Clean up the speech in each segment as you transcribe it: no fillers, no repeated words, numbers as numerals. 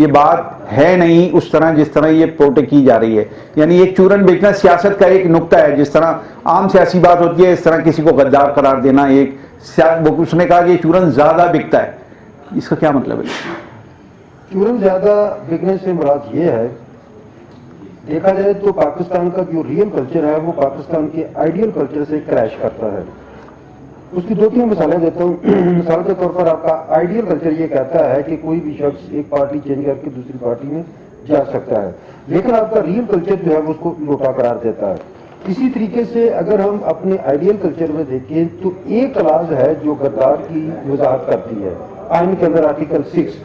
یہ بات ہے نہیں اس طرح جس طرح یہ پروٹیکٹ کی جا رہی ہے. یعنی یہ چورن بیچنا سیاست کا ایک نقطہ ہے. جس طرح عام سیاسی بات ہوتی ہے اس طرح کسی کو غدار قرار دینا ایک اس نے کہا کہ یہ چورن زیادہ بکتا ہے. اس کا کیا مطلب ہے؟ چورن زیادہ بکنے سے مراد یہ ہے، دیکھا جائے تو پاکستان کا جو ریئل کلچر ہے وہ پاکستان کے آئیڈیل کلچر سے کریش کرتا ہے. اس کی 2-3 مثالیں دیتا ہوں. مثال کے طور پر آپ کا آئیڈیل کلچر یہ کہتا ہے کہ کوئی بھی شخص ایک پارٹی چینج کر کے دوسری پارٹی میں جا سکتا ہے، لیکن آپ کا ریئل کلچر جو ہے وہ اس کو لوٹا قرار دیتا ہے. اسی طریقے سے اگر ہم اپنے آئیڈیل کلچر میں دیکھیں تو ایک کلاز ہے جو غدار کی وضاحت کرتی ہے آئین کے اندر، آرٹیکل 6.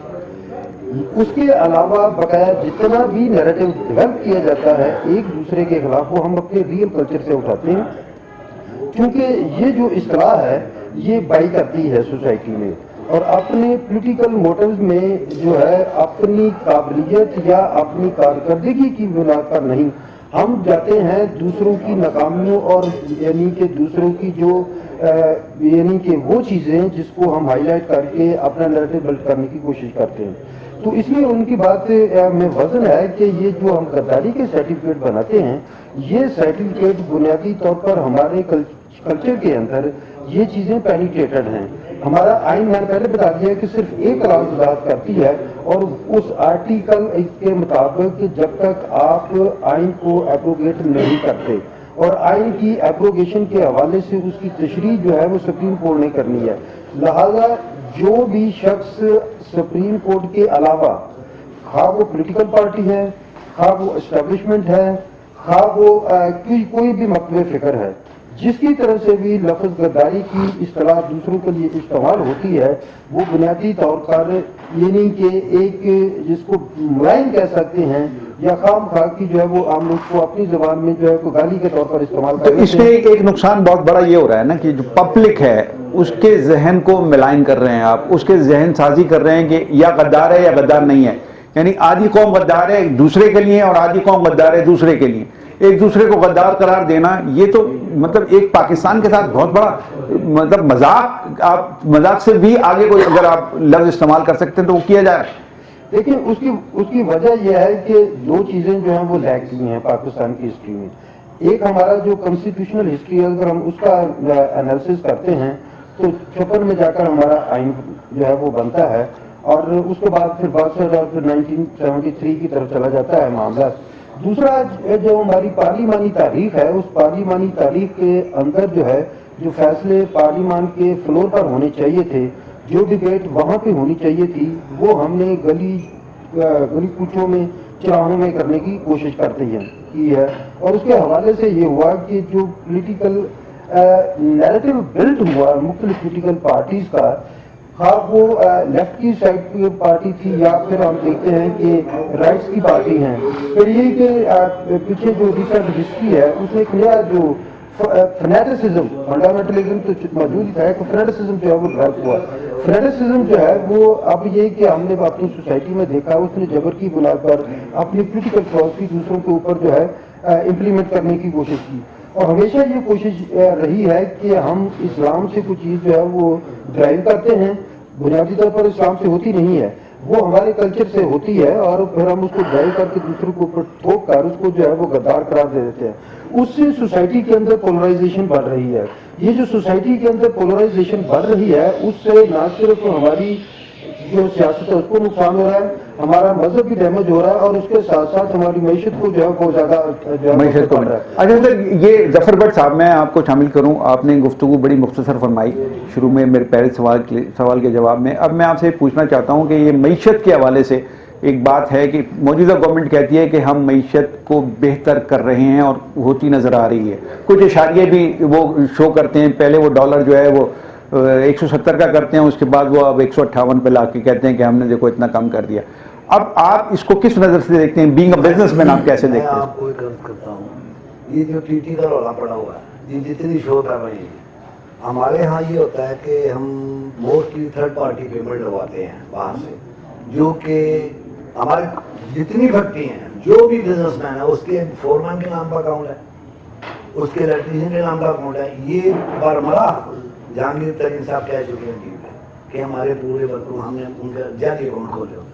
اس کے علاوہ بقایا جتنا بھی نیریٹو ڈیولپ کیا جاتا ہے ایک دوسرے کے خلاف وہ ہم اپنے ریئل کلچر سے اٹھاتے ہیں، کیونکہ یہ جو اصطلاح ہے یہ بائی کرتی ہے سوسائٹی میں، اور اپنے پولیٹیکل موٹیوز میں جو ہے اپنی قابلیت یا اپنی کارکردگی کی بنیاد پر نہیں، ہم جاتے ہیں دوسروں کی ناکامیوں اور یعنی کہ دوسروں کی جو یعنی کہ وہ چیزیں جس کو ہم ہائی لائٹ کر کے اپنا نیریٹو بلڈ کرنے کی کوشش کرتے ہیں. تو اس لیے ان کی بات میں وزن ہے کہ یہ جو ہم غداری کے سرٹیفکیٹ بناتے ہیں یہ سرٹیفکیٹ بنیادی طور پر ہمارے کلچر کے اندر یہ چیزیں پینیٹریٹڈ ہیں. ہمارا آئین میں نے پہلے بتا دیا کہ صرف ایک کلاس وضاحت کرتی ہے، اور اس آرٹیکل کے مطابق جب تک آپ آئین کو ایبروگیٹ نہیں کرتے، اور آئین کی ایبروگیشن کے حوالے سے اس کی تشریح جو ہے وہ سپریم کورٹ نے کرنی ہے. لہذا جو بھی شخص سپریم کورٹ کے علاوہ خواہ وہ پولیٹیکل پارٹی ہے، خواہ وہ اسٹیبلشمنٹ ہے، خواہ وہ کوئی بھی مکتب فکر ہے، جس کی طرف سے بھی لفظ غداری کی اصطلاح دوسروں کے لیے استعمال ہوتی ہے وہ بنیادی طور پر یعنی کہ ایک جس کو ملائم کہہ سکتے ہیں یا خام خواہ کی جو ہے وہ عام لوگ کو اپنی زبان میں جو ہے کوئی گالی کے طور پر استعمال کرتے ہیں. اس میں ایک نقصان بہت بڑا یہ ہو رہا ہے نا کہ جو پبلک ہے اس کے ذہن کو ملائن کر رہے ہیں آپ، اس کے ذہن سازی کر رہے ہیں کہ یا غدار ہے یا غدار نہیں ہے. یعنی آدھی قوم غدار ہے دوسرے کے لیے اور آدھی قوم غدار ہے دوسرے کے لیے. ایک دوسرے کو غدار قرار دینا یہ تو مطلب ایک پاکستان کے ساتھ بہت بڑا مطلب مذاق، آپ مذاق سے بھی آگے کوئی اگر آپ لفظ استعمال کر سکتے ہیں تو وہ کیا جائے. لیکن اس کی وجہ یہ ہے کہ 2 چیزیں جو ہیں وہ لیک کی ہیں پاکستان کی ہسٹری میں. ایک ہمارا جو کانسٹیٹیوشنل ہسٹری ہے اگر ہم اس کا انالیسس کرتے ہیں تو 56 میں جا کر ہمارا آئین جو ہے وہ بنتا ہے، اور اس کے بعد پھر 1973 کی طرف چلا جاتا ہے معاملہ. دوسرا جو ہماری پارلیمانی تاریخ ہے اس پارلیمانی تاریخ کے اندر جو ہے جو فیصلے پارلیمان کے فلور پر ہونے چاہیے تھے، جو ڈبیٹ وہاں پہ ہونی چاہیے تھی، وہ ہم نے گلی کوچوں میں چراہوں میں کرنے کی کوشش کرتے ہیں کی ہے. اور اس کے حوالے سے یہ ہوا کہ جو پولیٹیکل نیریٹو بلڈ ہوا مختلف پولیٹیکل پارٹیز کا، خواہ وہ لیفٹ کی سائڈ کی پارٹی تھی یا پھر ہم دیکھتے ہیں کہ رائٹس کی پارٹی ہیں، پھر یہ کہ پیچھے جو ریسنٹ ہسٹری ہے اس میں ایک نیا جو فنیٹسزم فنڈامنٹلزم تو موجود ہی تھا، کہ فنیٹسزم جو ہے وہ ڈیولپ ہوا. فنیٹسزم جو ہے وہ اب یہ کہ ہم نے اپنی سوسائٹی میں دیکھا اس نے جبر کی بنیاد پر اپنی پولیٹیکل فلاسفی دوسروں کے اوپر جو ہے امپلیمنٹ کرنے کی کوشش کی. اور ہمیشہ یہ کوشش رہی ہے کہ ہم اسلام سے کوئی چیز جو ہے وہ ڈرائیو کرتے ہیں، بنیادی طور پر اسلام سے ہوتی نہیں ہے، وہ ہمارے کلچر سے ہوتی ہے، اور پھر ہم اس کو ڈرائیو کر کے دوسروں کے اوپر تھوپ کر اس کو جو ہے وہ غدار قرار دے دیتے ہیں. اس سے سوسائٹی کے اندر پولرائزیشن بڑھ رہی ہے. یہ جو سوسائٹی کے اندر پولرائزیشن بڑھ رہی ہے اس سے نہ صرف ہماری جو سیاست ہے اس کو نقصان ہو رہا ہے، ہمارا مذہب بھی ڈیمیج ہو رہا ہے، اور اس کے ساتھ ساتھ ہماری معیشت کو جو ہے بہت زیادہ معیشت کو. اچھا سر یہ ظفر بٹ صاحب میں آپ کو شامل کروں، آپ نے گفتگو بڑی مختصر فرمائی شروع میں میرے پہلے سوال کے جواب میں. اب میں آپ سے پوچھنا چاہتا ہوں کہ یہ معیشت کے حوالے سے ایک بات ہے کہ موجودہ گورنمنٹ کہتی ہے کہ ہم معیشت کو بہتر کر رہے ہیں اور ہوتی نظر آ رہی ہے. کچھ اشاریے بھی وہ شو کرتے ہیں، پہلے وہ ڈالر جو ہے وہ 170 کا کرتے ہیں، اس کے بعد وہ اب 158 پہ لا کے کہتے ہیں کہ ہم نے دیکھو اتنا کم کر دیا. اب آپ اس کو کس نظر سے دیکھتے ہیں؟ بینگ اے بزنس مین آپ کیسے دیکھتے ہیں؟ میں آپ کو ایک عرض کرتا ہوں، یہ جو ٹی ٹی کا رولا پڑا ہوا ہے، یہ جتنی شو کر رہی ہے، ہمارے ہاں یہ ہوتا ہے کہ ہم موسٹلی تھرڈ پارٹی پیمنٹ لگواتے ہیں باہر سے، جو کہ ہماری جتنی فیکٹری ہیں جو بھی بزنس مین ہے اس کے فورمین کے نام کا اکاؤنٹ ہے، اس کے الیکٹریشین کے نام کا اکاؤنٹ ہے. یہ برملا جہانگیر ترین صاحب کہہ چکے ہیں کہ ہمارے پورے ورکروں ہم نے ان کا جعلی اکاؤنٹ کھولے ہوتے ہیں.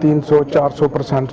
300-400%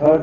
3rd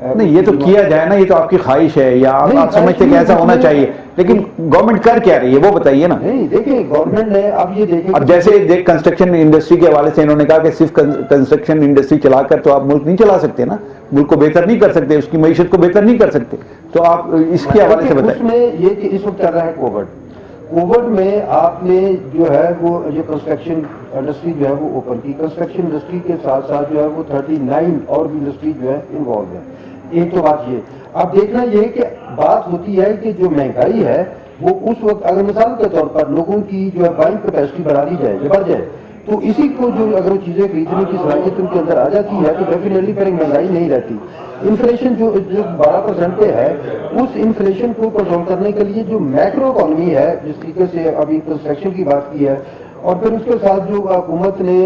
نہیں یہ تو کیا جائے نا, یہ تو آپ کی خواہش ہے یا آپ سمجھتے کہ ایسا ہونا چاہیے, لیکن گورنمنٹ کر کیا رہی ہے وہ بتائیے نا. نہیں دیکھیں گورنمنٹ نے اب یہ دیکھیں, اب جیسے کنسٹرکشن انڈسٹری کے حوالے سے انہوں نے کہا کہ صرف کنسٹرکشن انڈسٹری چلا کر تو آپ ملک نہیں چلا سکتے نا, ملک کو بہتر نہیں کر سکتے, اس کی معیشت کو بہتر نہیں کر سکتے, تو آپ اس کے حوالے سے بتائیں. اس میں یہ کہ اس وقت چل رہا ہے کووڈ میں آپ نے جو ہے وہ جو کنسٹرکشن انڈسٹری جو ہے وہ اوپن کی, کنسٹرکشن انڈسٹری کے ساتھ ساتھ جو ہے وہ 39 اور بھی انڈسٹری جو ہے انوالو ہے. ایک تو بات یہ, اب دیکھنا یہ کہ بات ہوتی ہے کہ جو مہنگائی ہے وہ اس وقت اگر مثال کے طور پر لوگوں کی جو ہے بائنگ کیپیسٹی بڑھا دی جائے, بڑھ جائے, تو اسی کو جو اگر وہ چیزیں خریدنے کی صلاحیت ان کے اندر آ جاتی ہے تو ڈیفینیٹلی پھر مہنگائی نہیں رہتی. انفلیشن جو 12% پہ ہے, اس انفلیشن کو کنٹرول کرنے کے لیے جو میکرو اکانومی ہے, جس طریقے سے ابھی کنسٹرکشن کی بات کی ہے, اور پھر اس کے ساتھ جو حکومت نے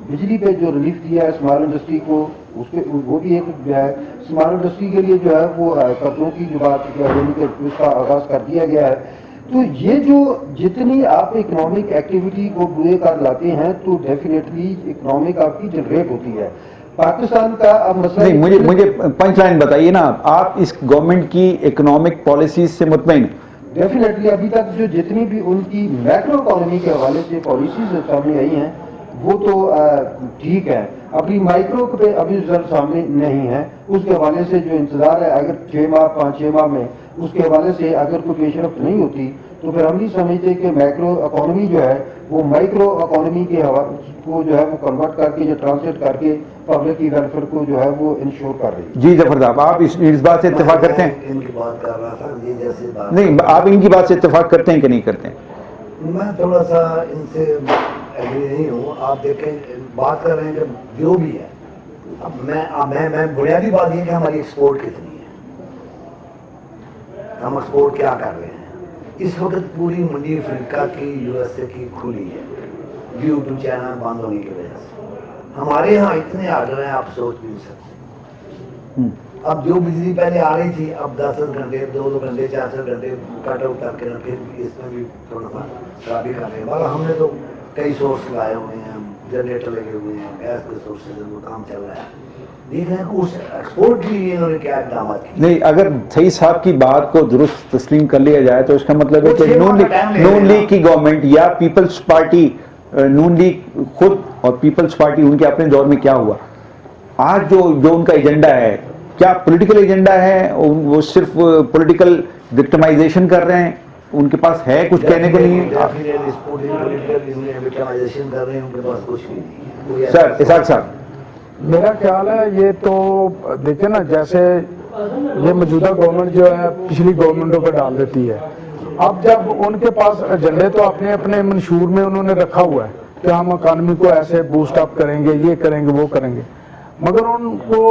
بجلی پہ جو ریلیف دیا ہے اسمال انڈسٹری کو, اس کے وہ بھی ایک جو ہے اسمال انڈسٹری کے لیے جو ہے وہ قرضوں کی جو بات اس کا آغاز کر دیا گیا ہے. تو یہ جو جتنی آپ اکنامک ایکٹیویٹی کو بوئے کار لاتے ہیں تو ڈیفینیٹلی اکنامک آپ کی جنریٹ ہوتی ہے. پاکستان کا اب مسئلہ نہیں, مجھے پنچ لائن بتائیے نا, آپ اس گورنمنٹ کی اکنامک پالیسیز سے مطمئن ہیں؟ ڈیفینیٹلی ابھی تک جو جتنی بھی ان کی میکرو اکانومی کے حوالے سے پالیسیز سامنے آئی ہیں وہ تو ٹھیک ہے, ابھی مائکرو پہ ابھی رزلٹ سامنے نہیں ہے. اس کے حوالے سے جو انتظار ہے اگر 6 ماہ 5-6 ماہ میں اس کے حوالے سے اگر کوئی پیش رفت نہیں ہوتی تو پھر ہم نہیں سمجھتے کہ میکرو اکانومی جو ہے وہ مائکرو اکانومی کے حوالے کو جو ہے وہ کنورٹ کر کے, جو ٹرانسلیٹ کر کے پبلک کی ویلفیئر کو جو ہے وہ انشور کر رہی ہے. جی ظفر صاحب, آپ اس بات سے اتفاق کرتے ہیں؟ ان کی بات کر رہا تھا یہ جیسے نہیں, آپ ان کی بات سے اتفاق کرتے ہیں کہ نہیں کرتے ہیں؟ میں تھوڑا سا ان سے ایگری نہیں ہوں. آپ دیکھیں بات کر رہے ہیں کہ جو بھی ہے, اب میں بنیادی بات یہ کہ ہماری ایکسپورٹ کتنی ہے, ہم ایکسپورٹ کیا کر رہے ہیں. اس وقت پوری منڈی افریقہ کی یو ایس اے کی کھلی ہے ڈیو ٹو چائنا بند ہونے کی وجہ سے. ہمارے یہاں اتنے آرڈر ہیں آپ سوچ بھی نہیں سکتے. اب جو بجلی پہلے آ رہی تھی اب 10 گھنٹے 2 گھنٹے 4 گھنٹے کٹ آؤٹ کر کے پھر اس میں بھی تھوڑا سا خرابی کر رہے ہیں. مگر ہم نے تو کئی سورس لگائے ہوئے ہیں, جنریٹر لگے ہوئے ہیں, گیس کے سورسز وہ کام چل رہا ہے. دیکھ رہے ہیں کہ اس ایکسپورٹ کے لیے انہوں نے کیا اقدامات کیے. نہیں, اگر صحیح صاحب کی بات کو درست تسلیم کر لیا جائے تو اس کا مطلب ہے کہ نون لیگ کی گورنمنٹ یا پیپلز پارٹی, نون لیگ خود اور پیپلز پارٹی, ان کے اپنے دور میں کیا ہوا, آج جو ان کا ایجنڈا ہے کیا پولیٹیکل ایجنڈا ہے, وہ صرف پولیٹیکل وکٹمائزیشن کر رہے ہیں, ان کے پاس ہے کچھ کہنے کو نہیں ہے. سر اسحاق صاحب, میرا خیال ہے یہ تو دیکھیں نا, جیسے یہ موجودہ گورنمنٹ جو ہے پچھلی گورنمنٹوں پہ ڈال دیتی ہے. اب جب ان کے پاس ایجنڈے تو اپنے منشور میں انہوں نے رکھا ہوا ہے کہ ہم اکانومی کو ایسے بوسٹ اپ کریں گے, یہ کریں گے, وہ کریں گے, مگر ان کو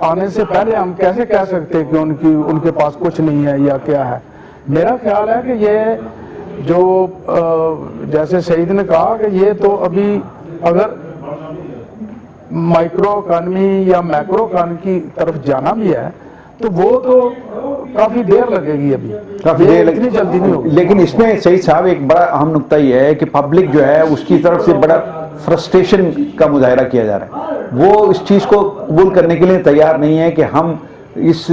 آنے سے پہلے ہم کیسے کہہ سکتے ہیں کہ ان کے پاس کچھ نہیں ہے یا کیا ہے. میرا خیال ہے کہ یہ جو جیسے سعید نے کہا کہ یہ تو ابھی اگر مائکرو اکانومی یا میکرو اکانومی کی طرف جانا بھی ہے تو وہ تو کافی دیر لگے گی, ابھی کافی دیر اتنی جلدی نہیں ہوگی. لیکن اس میں صحیح صاحب ایک بڑا اہم نقطہ یہ ہے کہ پبلک جو ہے اس کی طرف سے بڑا فرسٹریشن کا مظاہرہ کیا جا رہا ہے. وہ اس چیز کو قبول کرنے کے لیے تیار نہیں ہے کہ ہم اس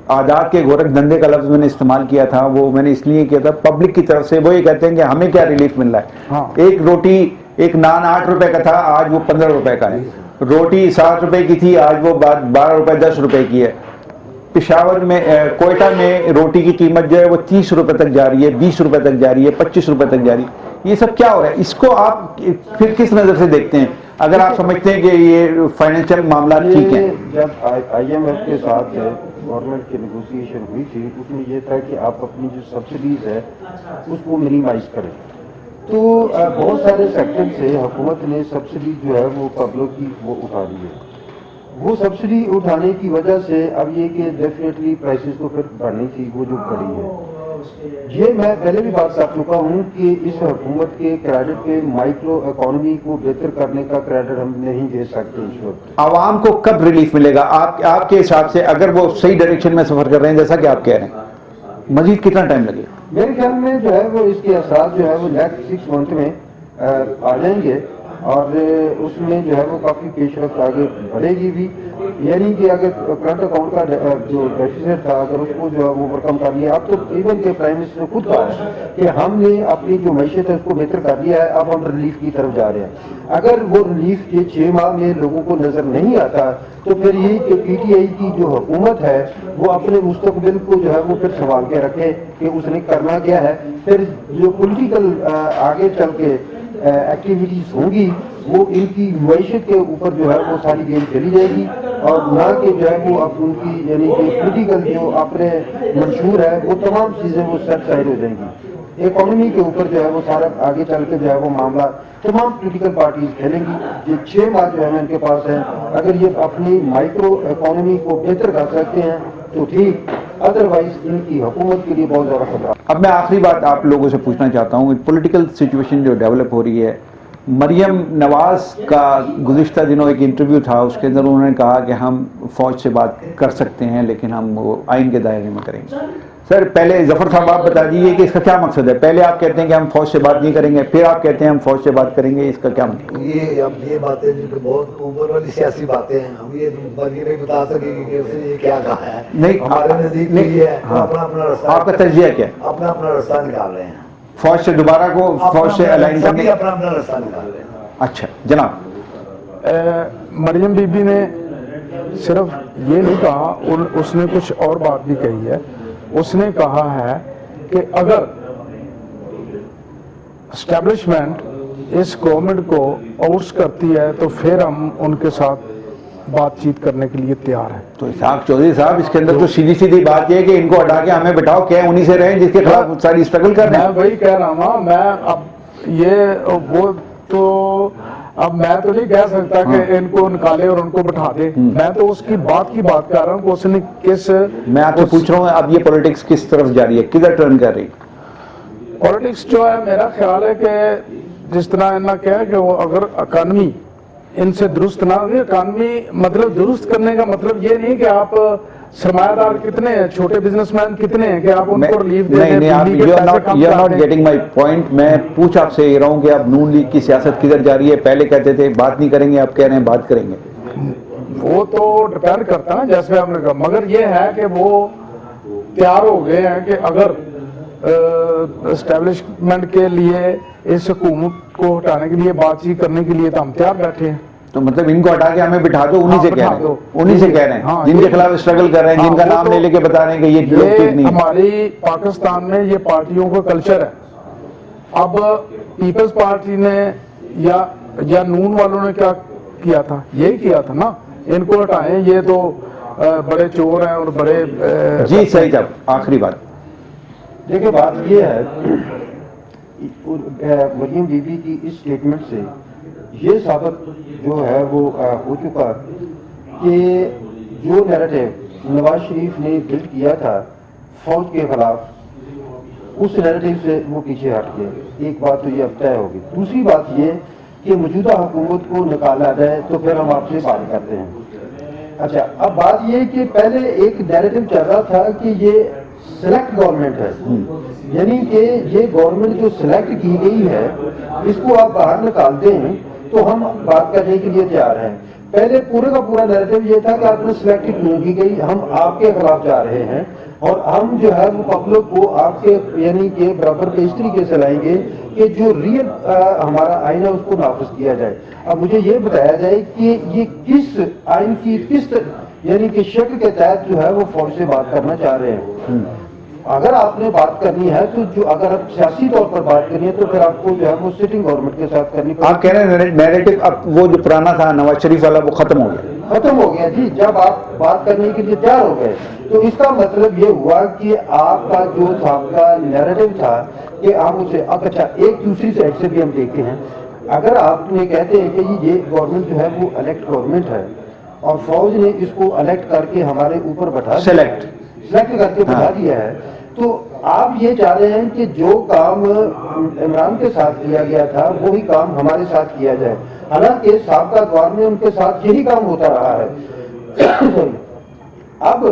آزاد کے گورکھ دھندے کا لفظ میں نے استعمال کیا تھا, وہ میں نے اس لیے کیا تھا پبلک کی طرف سے. وہ یہ کہتے ہیں کہ ہمیں کیا ریلیف مل رہا ہے, ایک روٹی ایک نان 8 روپے کا تھا, آج وہ 15 روپے کا ہے. روٹی 7 روپے کی تھی, آج وہ 12 روپے 10 روپے کی ہے. پشاور میں کوئٹہ میں روٹی کی قیمت جو ہے وہ 30 روپے تک جا رہی ہے, 20 روپے تک جا رہی ہے, 25 روپے تک جا رہی ہے. یہ سب کیا ہو رہا ہے, اس کو آپ پھر کس نظر سے دیکھتے ہیں اگر آپ سمجھتے ہیں کہ یہ فائنینشیل معاملات ٹھیک ہیں؟ جب IMF کے ساتھ گورنمنٹ کی نیگوسیشن ہوئی تھی اس میں یہ تھا کہ آپ اپنی جو سبسڈیز ہے اس کو منیمائز کریں. تو بہت سارے سیکٹر سے حکومت نے سبسڈی جو ہے وہ پبلک کی وہ اٹھا دی ہے. وہ سبسڈی اٹھانے کی وجہ سے اب یہ کہ ڈیفینیٹلی پرائسز تو پھر بڑھنی تھی, وہ جو بڑھی ہے. یہ میں پہلے بھی بات کر چکا ہوں کہ اس حکومت کے کریڈٹ پہ مائکرو اکانومی کو بہتر کرنے کا کریڈٹ ہم نہیں دے سکتے اس وقت. عوام کو کب ریلیف ملے گا آپ کے حساب سے, اگر وہ صحیح ڈائریکشن میں سفر کر رہے ہیں جیسا کہ آپ کہہ رہے ہیں, مزید کتنا ٹائم لگے گا؟ میرے خیال میں جو ہے وہ اس کے اثرات جو ہے وہ نیکسٹ 6 منتھ میں آ جائیں گے. اور اس میں جو ہے وہ کافی پیش رفت آگے بڑھے گی بھی. یعنی کہ اگر کرنٹ اکاؤنٹ کا جو ڈیفیسٹ تھا اگر اس کو جو ہے وہ اوور کم کر لیا, اب تو ایون کہ پرائم منسٹر نے خود کہا ہے کہ ہم نے اپنی جو معیشت ہے اس کو بہتر کر لیا ہے, اب ہم ریلیف کی طرف جا رہے ہیں. اگر وہ ریلیف کے 6 ماہ میں لوگوں کو نظر نہیں آتا تو پھر یہی کہ پی ٹی آئی کی جو حکومت ہے وہ اپنے مستقبل کو جو ہے وہ پھر سنبھال کے رکھے کہ اس نے کرنا کیا ہے. پھر جو پولیٹیکل آگے چل کے ایکٹیویٹیز ہوں گی وہ ان کی معیشت کے اوپر جو ہے وہ ساری گیم چلی جائے گی, اور نہ کہ جو ہے وہ اب ان کی یعنی کہ پولیٹیکل جو اپنے منشور ہے وہ تمام چیزیں وہ سیٹ سائڈ ہو جائیں گی. اکانومی کے اوپر جو ہے وہ سارا آگے چل کے جو ہے وہ معاملہ تمام پولیٹیکل پارٹیز کھیلیں گی. یہ 6 ماہ جو ہے ان کے پاس ہیں, اگر یہ اپنی مائکرو اکانومی کو بہتر کر سکتے ہیں تو ٹھیک, ادروائز ان کی حکومت کے لیے بہت زیادہ خطرہ. اب میں آخری بات آپ لوگوں سے پوچھنا چاہتا ہوں, پولیٹیکل سچویشن جو ڈیولپ ہو رہی ہے, مریم نواز کا گزشتہ دنوں ایک انٹرویو تھا, اس کے اندر انہوں نے کہا کہ ہم فوج سے بات کر سکتے ہیں لیکن ہم وہ آئین کے دائرے میں کریں گے. سر پہلے ظفر صاحب آپ بتا دیجیے کہ اس کا کیا مقصد ہے. پہلے آپ کہتے ہیں کہ ہم فوج سے بات نہیں کریں گے, پھر آپ کہتے ہیں ہم فوج سے بات کریں گے, اس کا کیا مطلب؟ یہ باتیں بہت اوپر والی سیاسی باتیں ہیں, ہم یہ نہیں بتا سکیں کہ اس نے یہ کیا کہا ہے. نہیں, ہمارے نزدیک یہ ہے, اپنا اپنا رستہ, آپ کا تجزیہ کیا ہے؟ اپنا اپنا رستہ نکال رہے ہیں, فوج سے دوبارہ کو فوج سے الائن کرنے سبھی اپنا اپنا رستہ نکال رہے ہیں. اچھا جناب. مریم بی بی نے صرف یہ نہیں کہا, اس نے کچھ اور بات بھی کہی ہے. اس نے کہا ہے کہ اگر اسٹیبلشمنٹ اس گورنمنٹ کو آؤٹس کرتی ہے تو پھر ہم ان کے ساتھ بات چیت کرنے کے لیے تیار ہیں. تو اسحاق چودھری صاحب اس کے اندر تو سیدھی سیدھی بات یہ ہے کہ ان کو ہٹا کے ہمیں بٹھاؤ, کیا انہی سے رہیں جس کے خلاف ساری اسٹرگل کر رہے ہیں. میں وہی کہہ رہا ہوں, میں اب یہ وہ تو اب میں تو نہیں کہہ سکتا کہ ان کو نکالے اور ان کو بٹھا دے. میں تو اس کی بات کر رہا ہوں کہ اس نے کس, میں آپ سے پوچھ رہا ہوں اب یہ پولیٹکس کس طرف جاری ہے, کدھر ٹرن کر رہی؟ پولیٹکس جو ہے میرا خیال ہے کہ جس طرح انہوں نے کہا کہ وہ اگر اکانومی ان سے درست نہ ہوگی, اکانومی مطلب درست کرنے کا مطلب یہ نہیں کہ آپ سرمایہ دار کتنے ہیں, چھوٹے بزنس مین کتنے ہیں کہ آپ ان کو ریلیف دے دیں. You are not getting my point. میں پوچھ آپ سے یہ رہا ہوں کہ اب نون لیگ کی سیاست کدھر جاری ہے؟ پہلے کہتے تھے بات نہیں کریں گے, اب کہہ رہے ہیں بات کریں گے. وہ تو ڈپینڈ کرتا ہے جیسے ہم نے کہا, مگر یہ ہے کہ وہ تیار ہو گئے ہیں کہ اگر اسٹیبلشمنٹ کے لیے اس حکومت کو ہٹانے کے لیے بات چیت کرنے کے لیے تو ہم تیار بیٹھے ہیں. تو مطلب ان کو ہٹا کے ہمیں بٹھا دو, انہی سے کہہ رہے ہیں, انہی سے کہہ رہے ہیں جن کے خلاف اسٹرگل کر رہے ہیں, جن کا نام لے کے بتا رہے ہیں کہ یہ لوگ ٹھیک نہیں. ہماری پاکستان میں یہ پارٹیوں کا کلچر ہے. اب پیپلز پارٹی نے یا نون والوں نے کیا کیا تھا, یہی کیا تھا نا, ان کو ہٹائیں, یہ تو بڑے چور ہیں اور بڑے. جی صحیح صاحب, آخری بات. دیکھیں بات یہ ہے, مریم بی بی کی اس اسٹیٹمنٹ سے یہ ثابت جو ہے وہ ہو چکا کہ جو نیریٹو نواز شریف نے بلڈ کیا تھا فوج کے خلاف, اس نیریٹو سے وہ پیچھے ہٹ گئے. ایک بات تو یہ اب طے ہوگی. دوسری بات یہ کہ موجودہ حکومت کو نکالا جائے تو پھر ہم آپ سے بات کرتے ہیں. اچھا, اب بات یہ کہ پہلے ایک نیریٹو چل رہا تھا کہ یہ سلیکٹ گورنمنٹ ہے, یعنی کہ یہ گورنمنٹ جو سلیکٹ کی گئی ہے اس کو آپ باہر نکالتے ہیں تو ہم بات کرنے کے لیے تیار ہیں. پہلے پورے کا پورا نیریٹو یہ تھا کہ آپ نے سلیکٹ کیوں کی گئی, ہم آپ کے خلاف جا رہے ہیں اور ہم جو ہے وہ پبلک کو آپ کے یعنی کہ برابر پہ اس طریقے سے لائیں گے کہ جو ریئل ہمارا آئین ہے اس کو نافذ کیا جائے. اب مجھے یہ بتایا جائے کہ یہ کس آئین کی کس یعنی کہ شکل کے تحت جو ہے وہ فوج سے بات کرنا چاہ رہے ہیں. اگر آپ نے بات کرنی ہے تو جو اگر آپ سیاسی طور پر بات کرنی ہے تو پھر آپ کو جو ہے وہ سٹنگ گورنمنٹ کے ساتھ کرنی پڑے. آپ کہہ رہے ہیں نیریٹو اب وہ جو پرانا تھا نواز شریف والا وہ ختم ہو گیا, ختم ہو گیا. جی, جب آپ بات کرنے کے لیے تیار ہو گئے تو اس کا مطلب یہ ہوا کہ آپ کا جو سابقہ نیریٹو تھا کہ آپ اسے اچھا ایک دوسری سائڈ سے بھی ہم دیکھتے ہیں. اگر آپ نے کہتے ہیں کہ یہ گورنمنٹ جو ہے وہ الیکٹ گورنمنٹ ہے اور فوج نے اس کو الیکٹ کر کے ہمارے اوپر بٹھا سلیکٹ کر کے بٹھا دیا ہے, تو آپ یہ چاہ رہے ہیں کہ جو کام عمران کے ساتھ کیا گیا تھا وہی کام ہمارے ساتھ کیا جائے, حالانکہ سابقہ دور میں ان کے ساتھ یہی کام ہوتا رہا ہے. اب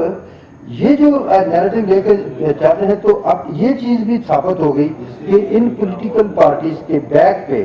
یہ جو نیریٹو لے کے چاہتے ہیں تو اب یہ چیز بھی ثابت ہو گئی کہ ان پولیٹیکل پارٹیز کے بیک پہ